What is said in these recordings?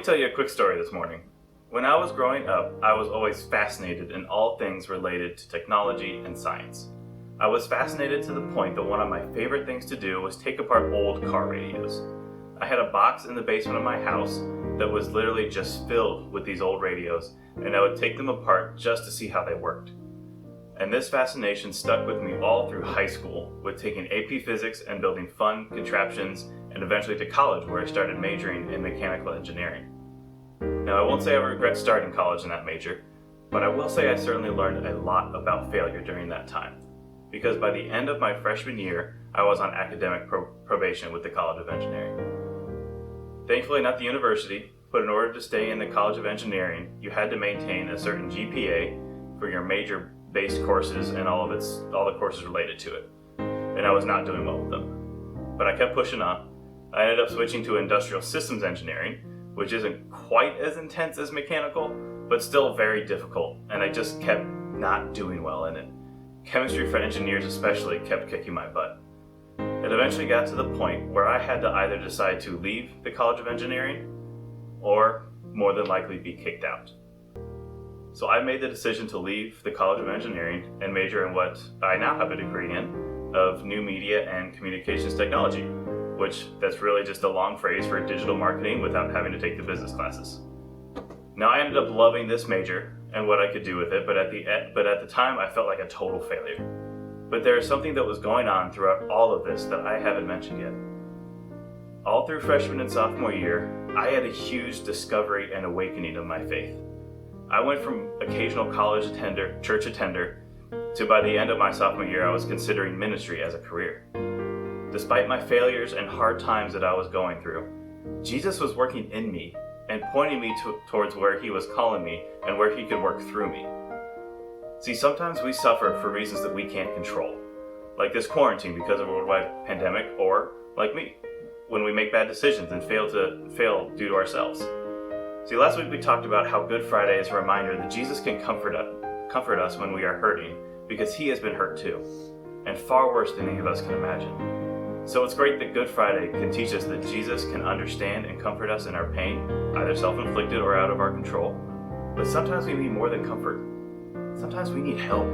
me tell you a quick story this morning. When I was growing up, I was always fascinated in all things related to technology and science. I was fascinated to the point that one of my favorite things to do was take apart old car radios. I had a box in the basement of my house that was literally just filled with these old radios, and I would take them apart just to see how they worked. And this fascination stuck with me all through high school, with taking AP Physics and building fun contraptions, and eventually to college, where I started majoring in mechanical engineering. Now, I won't say I regret starting college in that major, but I will say I certainly learned a lot about failure during that time, because by the end of my freshman year, I was on academic probation with the College of Engineering. Thankfully, not the university, but in order to stay in the College of Engineering, you had to maintain a certain GPA for your major-based courses and all the courses related to it. And I was not doing well with them. But I kept pushing on. I ended up switching to industrial systems engineering, which isn't quite as intense as mechanical, but still very difficult, and I just kept not doing well in it. Chemistry for engineers especially kept kicking my butt. It eventually got to the point where I had to either decide to leave the College of Engineering or more than likely be kicked out. So I made the decision to leave the College of Engineering and major in what I now have a degree in of New Media and Communications Technology, which that's really just a long phrase for digital marketing without having to take the business classes. Now, I ended up loving this major and what I could do with it, but at the time I felt like a total failure. But there is something that was going on throughout all of this that I haven't mentioned yet. All through freshman and sophomore year, I had a huge discovery and awakening of my faith. I went from occasional church attender, to by the end of my sophomore year, I was considering ministry as a career. Despite my failures and hard times that I was going through, Jesus was working in me and pointing me towards where he was calling me and where he could work through me. See, sometimes we suffer for reasons that we can't control, like this quarantine because of a worldwide pandemic, or like me, when we make bad decisions and fail due to ourselves. See, last week we talked about how Good Friday is a reminder that Jesus can comfort us when we are hurting, because he has been hurt too, and far worse than any of us can imagine. So it's great that Good Friday can teach us that Jesus can understand and comfort us in our pain, either self-inflicted or out of our control. But sometimes we need more than comfort. Sometimes we need help.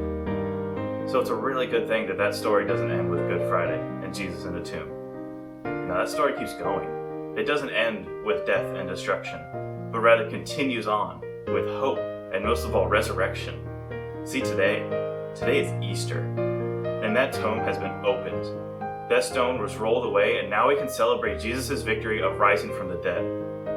So it's a really good thing that story doesn't end with Good Friday and Jesus in the tomb. Now, that story keeps going. It doesn't end with death and destruction, but rather continues on with hope and most of all, resurrection. See, today is Easter, and that tomb has been opened. That stone was rolled away, and now we can celebrate Jesus' victory of rising from the dead.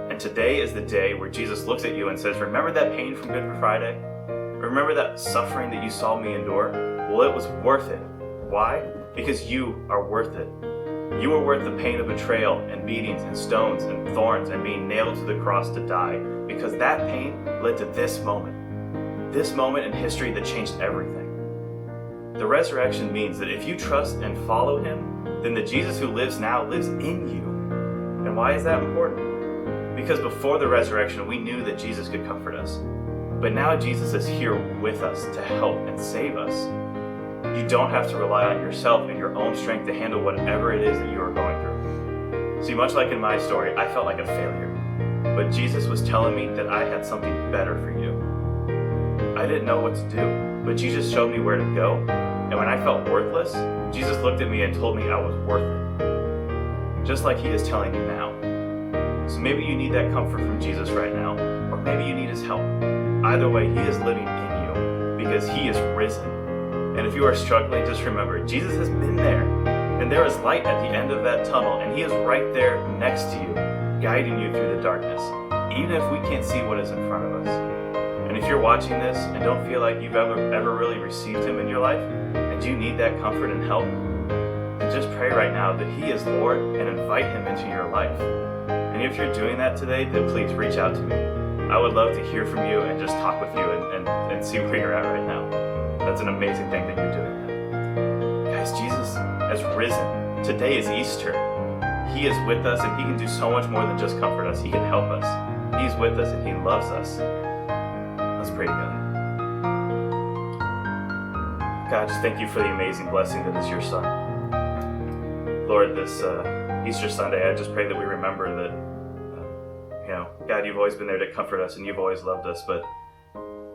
And today is the day where Jesus looks at you and says, remember that pain from Good Friday? Remember that suffering that you saw me endure? Well, it was worth it. Why? Because you are worth it. You are worth the pain of betrayal and beatings and stones and thorns and being nailed to the cross to die, because that pain led to this moment in history that changed everything. The resurrection means that if you trust and follow him, then the Jesus who lives now lives in you. And why is that important? Because before the resurrection, we knew that Jesus could comfort us. But now Jesus is here with us to help and save us. You don't have to rely on yourself and your own strength to handle whatever it is that you are going through. See, much like in my story, I felt like a failure. But Jesus was telling me that I had something better for you. I didn't know what to do, but Jesus showed me where to go. And when I felt worthless, Jesus looked at me and told me I was worth it. Just like he is telling you now. So maybe you need that comfort from Jesus right now, or maybe you need his help. Either way, he is living in you because he is risen. And if you are struggling, just remember, Jesus has been there. And there is light at the end of that tunnel, and he is right there next to you, guiding you through the darkness, even if we can't see what is in front of us. And if you're watching this and don't feel like you've ever really received him in your life, and you need that comfort and help, then just pray right now that he is Lord and invite him into your life. And if you're doing that today, then please reach out to me. I would love to hear from you and just talk with you and see where you're at right now. That's an amazing thing that you're doing that. Guys, Jesus has risen. Today is Easter. He is with us, and he can do so much more than just comfort us. He can help us. He's with us and he loves us. Let's pray together. God, just thank you for the amazing blessing that is your Son. Lord, this Easter Sunday, I just pray that we remember that God, you've always been there to comfort us and you've always loved us, but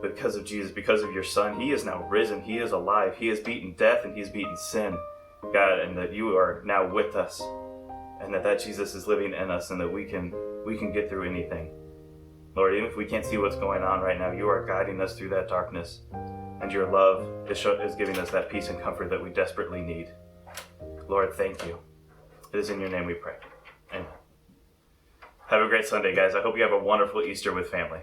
because of Jesus, because of your Son, he is now risen, he is alive, he has beaten death and he has beaten sin, God, and that you are now with us, and that Jesus is living in us, and that we can get through anything. Lord, even if we can't see what's going on right now, you are guiding us through that darkness, and your love is giving us that peace and comfort that we desperately need. Lord, thank you. It is in your name we pray. Amen. Have a great Sunday, guys. I hope you have a wonderful Easter with family.